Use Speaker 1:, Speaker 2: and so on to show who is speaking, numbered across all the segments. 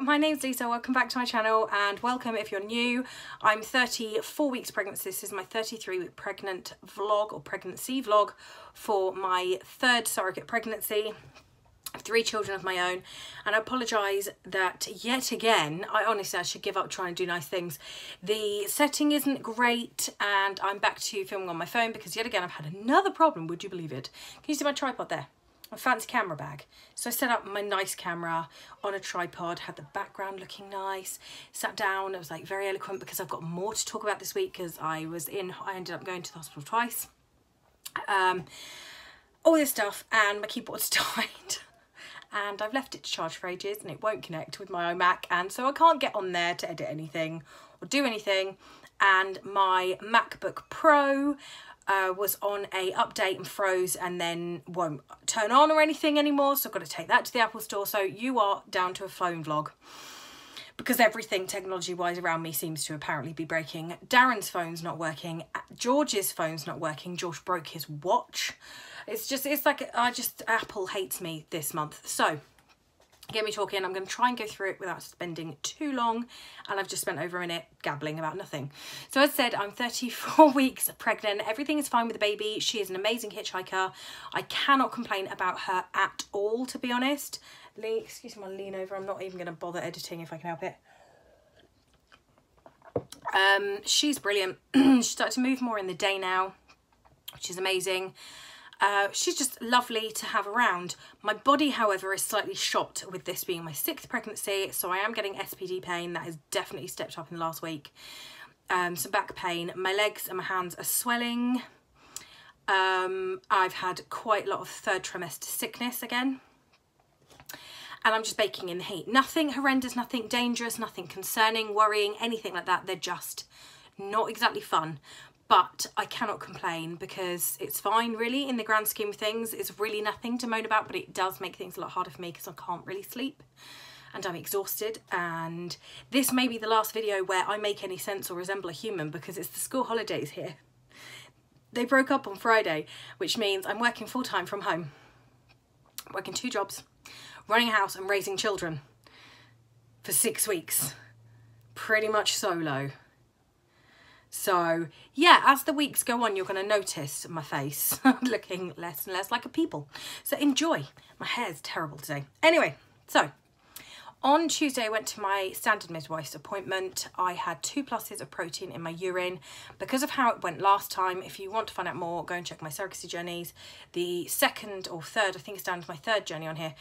Speaker 1: my name's Lisa, welcome back to my channel and welcome if you're new. I'm 34 weeks pregnant, so this is my 33-week pregnant vlog or pregnancy vlog for my third surrogate pregnancy. I have 3 children of my own, and I apologise that yet again, I should give up trying to do nice things. The setting isn't great and I'm back to filming on my phone because yet again I've had another problem, would you believe it? Can you see my tripod there? My fancy camera bag. So I set up my nice camera on a tripod, had the background looking nice, sat down, I was like very eloquent because I've got more to talk about this week because I ended up going to the hospital twice. All this stuff, and my keyboard's died. And I've left it to charge for ages and it won't connect with my iMac, and so I can't get on there to edit anything or do anything. And my MacBook Pro was on a update and froze and then won't turn on or anything anymore, so I've got to take that to the Apple store. So you are down to a phone vlog because everything technology wise around me seems to apparently be breaking. Darren's phone's not working, George's phone's not working, George broke his watch. It's like Apple hates me this month. So get me talking. I'm going to try and go through it without spending too long, and I've just spent over a minute gabbling about nothing. So as said, I'm 34 weeks pregnant. Everything is fine with the baby. She is an amazing hitchhiker. I cannot complain about her at all, to be honest. Excuse my lean over. I'm not even going to bother editing if I can help it. She's brilliant. She's started to move more in the day now, which is amazing. She's just lovely to have around. My body, however, is slightly shocked with this being my 6th pregnancy, so I am getting SPD pain. That has definitely stepped up in the last week. Some back pain. My legs and my hands are swelling. I've had quite a lot of 3rd trimester sickness again. And I'm just baking in the heat. Nothing horrendous, nothing dangerous, nothing concerning, worrying, anything like that. They're just not exactly fun. But I cannot complain because it's fine, really, in the grand scheme of things. It's really nothing to moan about, but it does make things a lot harder for me because I can't really sleep and I'm exhausted. And this may be the last video where I make any sense or resemble a human because it's the school holidays here. They broke up on Friday, which means I'm working full-time from home. I'm working 2 jobs, running a house and raising children for 6 weeks. Pretty much solo. So yeah, as the weeks go on, you're going to notice my face looking less and less like a people. So enjoy. My hair's terrible today. Anyway, so on Tuesday I went to my standard midwife's appointment. I had 2 pluses of protein in my urine because of how it went last time. If you want to find out more, go and check my surrogacy journeys. The 2nd or 3rd, I think it's down to my 3rd journey on here,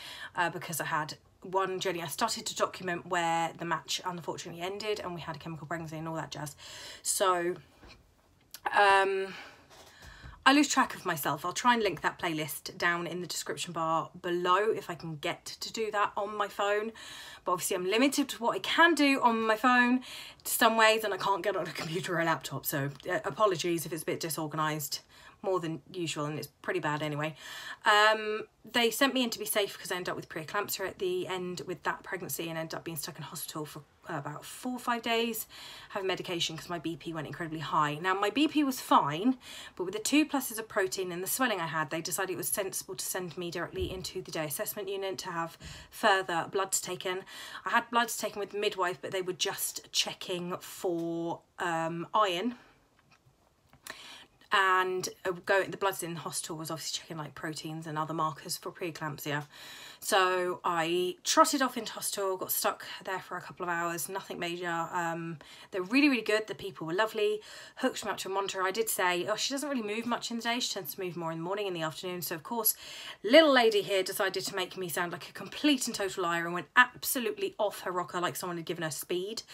Speaker 1: because I had one journey I started to document where the match unfortunately ended and we had a chemical pregnancy and all that jazz. So I lose track of myself. I'll try and link that playlist down in the description bar below if I can get to do that on my phone. But obviously I'm limited to what I can do on my phone to some ways, and I can't get on a computer or a laptop. So apologies if it's a bit disorganised, more than usual, and it's pretty bad anyway. They sent me in to be safe because I ended up with preeclampsia at the end with that pregnancy and ended up being stuck in hospital for about 4 or 5 days having medication because my BP went incredibly high. Now my BP was fine, but with the 2 pluses of protein and the swelling I had, they decided it was sensible to send me directly into the day assessment unit to have further bloods taken. I had bloods taken with the midwife, but they were just checking for iron. And the bloods in the hospital was obviously checking like proteins and other markers for preeclampsia. So I trotted off into hospital, got stuck there for a couple of hours, nothing major. They're really, really good. The people were lovely, hooked me up to a monitor. I did say, oh, she doesn't really move much in the day. She tends to move more in the morning and the afternoon. So of course, little lady here decided to make me sound like a complete and total liar and went absolutely off her rocker like someone had given her speed.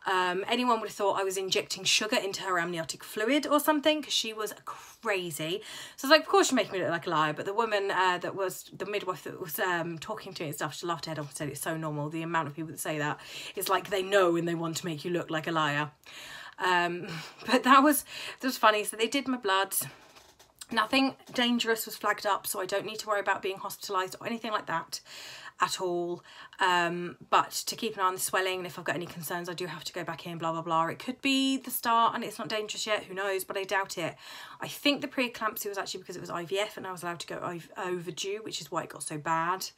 Speaker 1: Anyone would have thought I was injecting sugar into her amniotic fluid or something because she was crazy. So I was like, of course you make me look like a liar. But the woman that was the midwife that was talking to me and stuff, she laughed her head off and said it's so normal. The amount of people that say that, it's like they know and they want to make you look like a liar. But that was funny. So they did my bloods. Nothing dangerous was flagged up, so I don't need to worry about being hospitalised or anything like that at all. But to keep an eye on the swelling, and if I've got any concerns I do have to go back in, blah blah blah. It could be the start and it's not dangerous yet, who knows, but I doubt it. I think the preeclampsia was actually because it was IVF and I was allowed to go overdue, which is why it got so bad.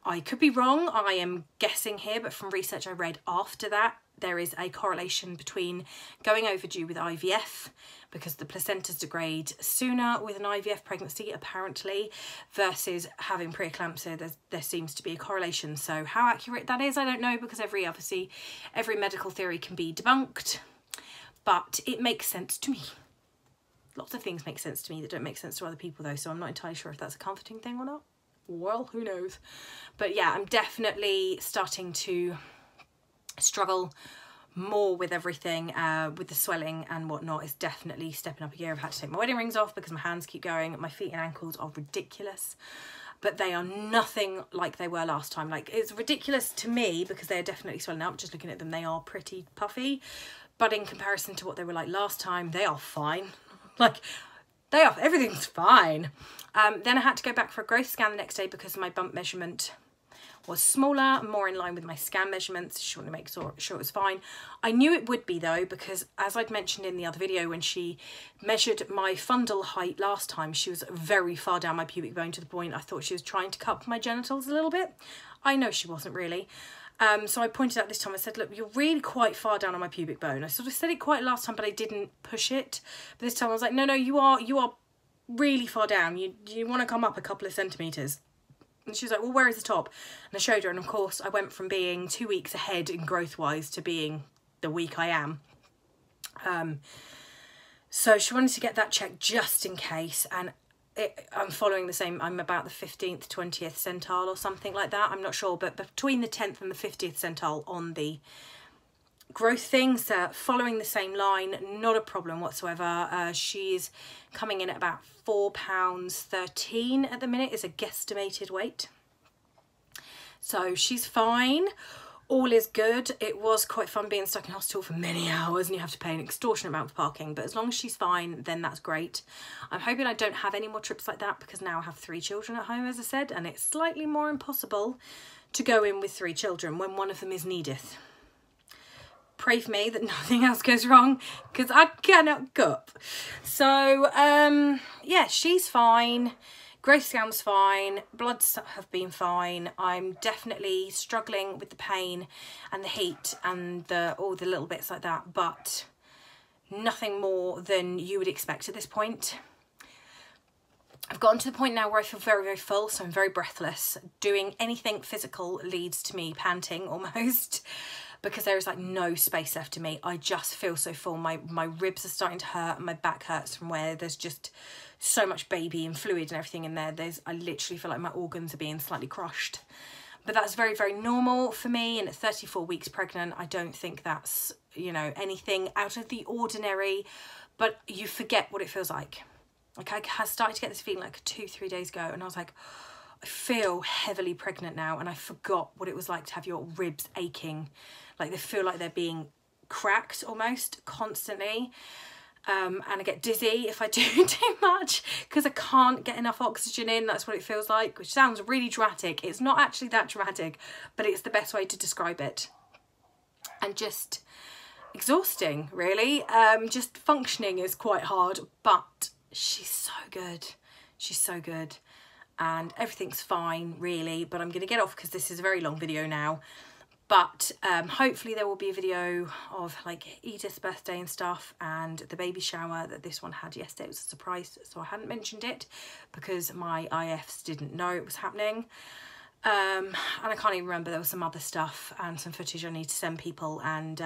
Speaker 1: I could be wrong, I am guessing here, but from research I read after that, there is a correlation between going overdue with IVF, because the placentas degrade sooner with an IVF pregnancy apparently, versus having preeclampsia. There seems to be a correlation. So how accurate that is, I don't know, because every medical theory can be debunked, but it makes sense to me. Lots of things make sense to me that don't make sense to other people though, so I'm not entirely sure if that's a comforting thing or not. Well, who knows? But yeah, I'm definitely starting to struggle more with everything, with the swelling and whatnot. It's definitely stepping up a gear. I've had to take my wedding rings off because my hands keep going. My feet and ankles are ridiculous, but they are nothing like they were last time. Like, it's ridiculous to me because they're definitely swelling up. Just looking at them, they are pretty puffy, but in comparison to what they were like last time, they are fine. Like, everything's fine. Then I had to go back for a growth scan the next day because my bump measurement was smaller, more in line with my scan measurements. She wanted to make sure it was fine. I knew it would be though, because as I'd mentioned in the other video, when she measured my fundal height last time, she was very far down my pubic bone, to the point I thought she was trying to cup my genitals a little bit. I know she wasn't really. So I pointed out this time, I said, look, you're really quite far down on my pubic bone. I sort of said it quite last time, but I didn't push it. But this time I was like, no, you are really far down. You want to come up a couple of centimetres. And she was like, well, where is the top? And I showed her, and of course I went from being 2 weeks ahead in growth wise to being the week I am. So she wanted to get that checked just in case, and I'm following the same. I'm about the 15th, 20th centile or something like that. I'm not sure, but between the 10th and the 50th centile on the growth things, following the same line, not a problem whatsoever. She's coming in at about £4.13 at the minute, is a guesstimated weight. So she's fine. All is good. It was quite fun being stuck in hospital for many hours and you have to pay an extortionate amount for parking, but as long as she's fine, then that's great. I'm hoping I don't have any more trips like that, because now I have 3 children at home, as I said, and it's slightly more impossible to go in with 3 children when one of them is needeth. Pray for me that nothing else goes wrong, because I cannot cope. So yeah, she's fine. Growth scan was fine. Bloods have been fine. I'm definitely struggling with the pain and the heat and all the little bits like that, but nothing more than you would expect at this point. I've gotten to the point now where I feel very, very full, so I'm very breathless. Doing anything physical leads to me panting almost, because there is like no space left in me. I just feel so full. My ribs are starting to hurt and my back hurts from where there's just so much baby and fluid and everything in there. I literally feel like my organs are being slightly crushed. But that's very, very normal for me, and at 34 weeks pregnant, I don't think that's, you know, anything out of the ordinary, but you forget what it feels like. Like, I started to get this feeling like 2-3 days ago, and I was like, I feel heavily pregnant now, and I forgot what it was like to have your ribs aching. Like, they feel like they're being cracked almost constantly. And I get dizzy if I do too much because I can't get enough oxygen in. That's what it feels like, which sounds really dramatic. It's not actually that dramatic, but it's the best way to describe it. And just exhausting, really. Just functioning is quite hard, but she's so good. She's so good. And everything's fine, really. But I'm going to get off because this is a very long video now. But hopefully there will be a video of like Edith's birthday and stuff, and the baby shower that this one had yesterday. It was a surprise, so I hadn't mentioned it because my IFs didn't know it was happening. And I can't even remember, there was some other stuff and some footage I need to send people, and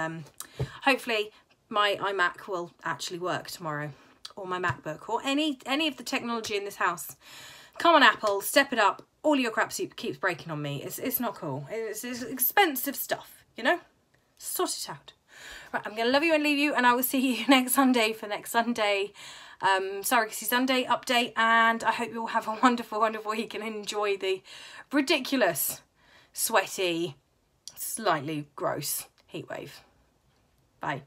Speaker 1: hopefully my iMac will actually work tomorrow, or my MacBook, or any of the technology in this house. Come on, Apple, step it up. All your crap keeps breaking on me. It's not cool. It's expensive stuff, you know? Sort it out. Right, I'm going to love you and leave you, and I will see you next Sunday for next Sunday. Surrogacy Sunday update, and I hope you all have a wonderful, wonderful week and enjoy the ridiculous, sweaty, slightly gross heat wave. Bye.